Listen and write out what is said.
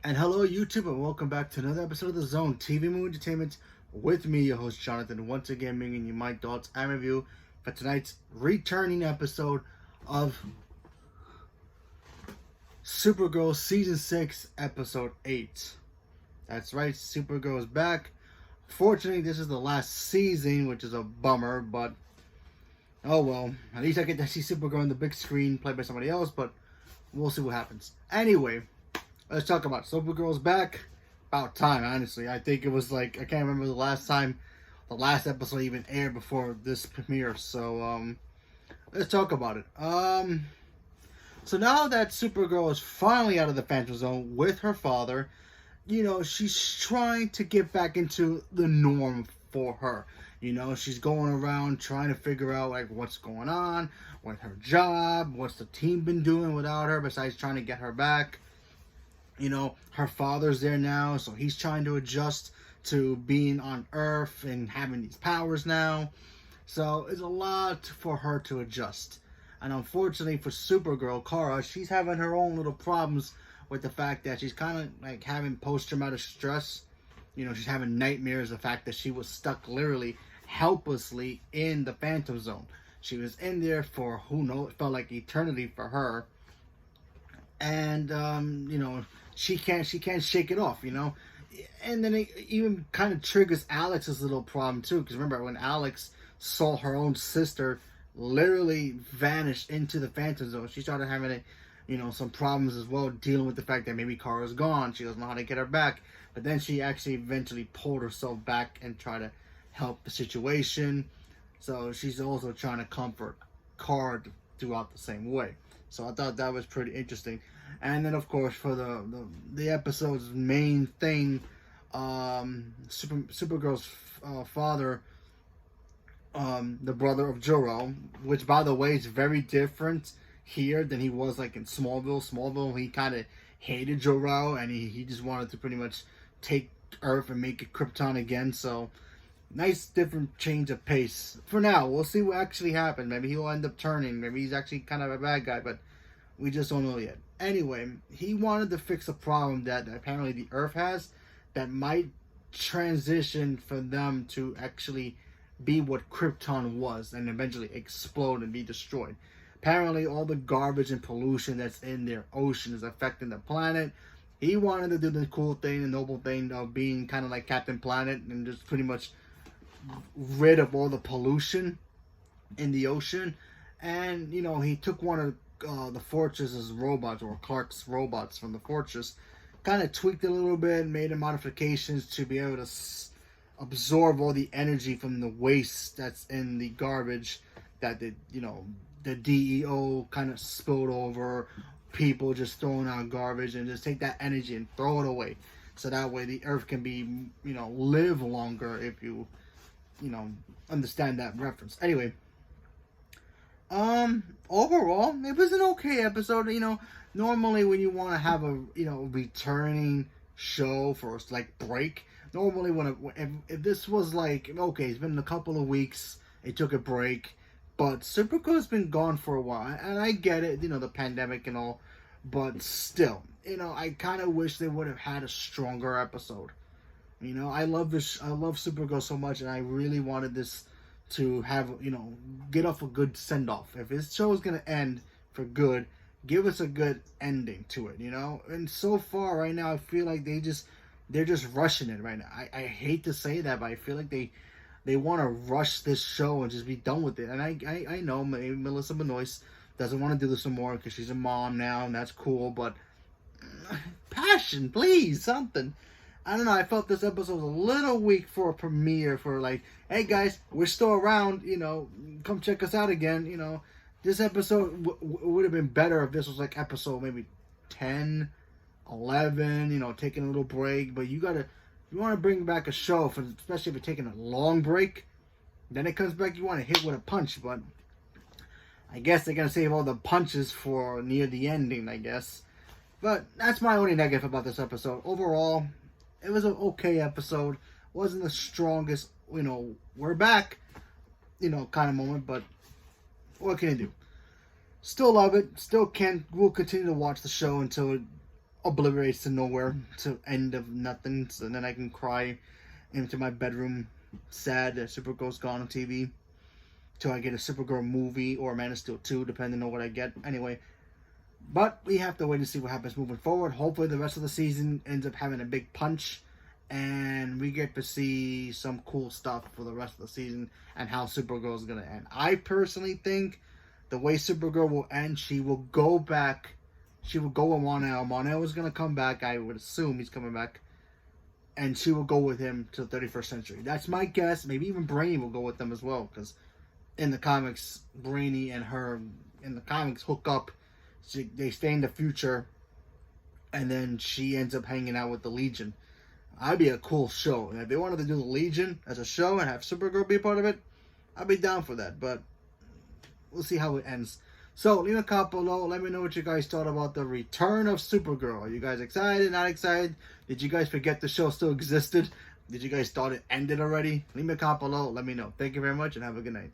And hello, YouTube, and welcome back to another episode of The Zone TV Movie Entertainment with me, your host Jonathan. Once again, bringing you my thoughts and review for tonight's returning episode of Supergirl Season 6, Episode 8. That's right, Supergirl is back. Fortunately, this is the last season, which is a bummer, but oh well. At least I get to see Supergirl on the big screen, played by somebody else, but we'll see what happens. Anyway, let's talk about it. Supergirl's back. About time, honestly. I think it was like, I can't remember the last episode even aired before this premiere. So, let's talk about it. So now that Supergirl is finally out of the Phantom Zone with her father, she's trying to get back into the norm for her. She's going around trying to figure out like what's going on with her job, what's the team been doing without her besides trying to get her back. Her father's there now, so he's trying to adjust to being on Earth and having these powers now. So it's a lot for her to adjust. And unfortunately for Supergirl, Kara, she's having her own little problems with the fact that she's kind of like having post-traumatic stress. She's having nightmares, the fact that she was stuck literally helplessly in the Phantom Zone. She was in there for, who knows, it felt like eternity for her. And, she can't shake it off, And then it even kind of triggers Alex's little problem too, because remember when Alex saw her own sister literally vanish into the Phantom Zone, she started having some problems as well, dealing with the fact that maybe Kara's gone, she doesn't know how to get her back. But then she actually eventually pulled herself back and tried to help the situation. So she's also trying to comfort Kara throughout the same way. So I thought that was pretty interesting. And then, of course, for the episode's main thing, Supergirl's father, the brother of Jor-El, which, by the way, is very different here than he was, like, in Smallville. Smallville, he kind of hated Jor-El, and he just wanted to pretty much take Earth and make it Krypton again. So, nice different change of pace. For now, we'll see what actually happens. Maybe he'll end up turning. Maybe he's actually kind of a bad guy, but we just don't know yet. Anyway, he wanted to fix a problem that apparently the Earth has that might transition for them to actually be what Krypton was and eventually explode and be destroyed. Apparently, all the garbage and pollution that's in their ocean is affecting the planet. He wanted to do the cool thing, the noble thing of being kind of like Captain Planet and just pretty much rid of all the pollution in the ocean. And, he took one of the Fortress's robots, or Clark's robots from the Fortress, kind of tweaked it a little bit, made modifications to be able to absorb all the energy from the waste that's in the garbage that the DEO kind of spilled over, people just throwing out garbage, and just take that energy and throw it away. So that way the Earth can be, live longer, if you understand that reference. Anyway, overall, it was an okay episode. Normally when you want to have a, returning show for like break, normally if this was like, okay, it's been a couple of weeks, it took a break, but Supergirl's been gone for a while, and I get it, the pandemic and all, but still, I kind of wish they would have had a stronger episode. I love Supergirl so much, and I really wanted this to have, get off a good send-off. If this show is going to end for good, give us a good ending to it, And so far, right now, I feel like they're just rushing it right now. I hate to say that, but I feel like they want to rush this show and just be done with it. And I know maybe Melissa Benoist doesn't want to do this anymore because she's a mom now, and that's cool, but passion, please, something. I don't know, I felt this episode was a little weak for a premiere, for like, hey guys, we're still around, come check us out again, This episode would have been better if this was like episode maybe 10, 11, taking a little break, but you want to bring back a show, especially if you're taking a long break, then it comes back, you want to hit with a punch, but I guess they're going to save all the punches for near the ending, I guess. But that's my only negative about this episode. Overall, it was an okay episode. Wasn't the strongest, we're back, kind of moment, but what can you do? Still love it. We'll continue to watch the show until it obliterates to nowhere, to end of nothing, so then I can cry into my bedroom sad that Supergirl's gone on TV till I get a Supergirl movie or Man of Steel 2, depending on what I get. Anyway, but we have to wait and see what happens moving forward. Hopefully the rest of the season ends up having a big punch and we get to see some cool stuff for the rest of the season and how Supergirl is going to end. I personally think the way Supergirl will end, she will go back. She will go with Mon-El. Mon-El is going to come back. I would assume he's coming back. And she will go with him to the 31st century. That's my guess. Maybe even Brainy will go with them as well. Because in the comics, Brainy and her, in the comics, hook up. They stay in the future. And then she ends up hanging out with the Legion. That'd be a cool show. And if they wanted to do the Legion as a show and have Supergirl be a part of it, I'd be down for that. But we'll see how it ends. So, leave a comment below. Let me know what you guys thought about the return of Supergirl. Are you guys excited? Not excited? Did you guys forget the show still existed? Did you guys thought it ended already? Leave me a comment below. Let me know. Thank you very much and have a good night.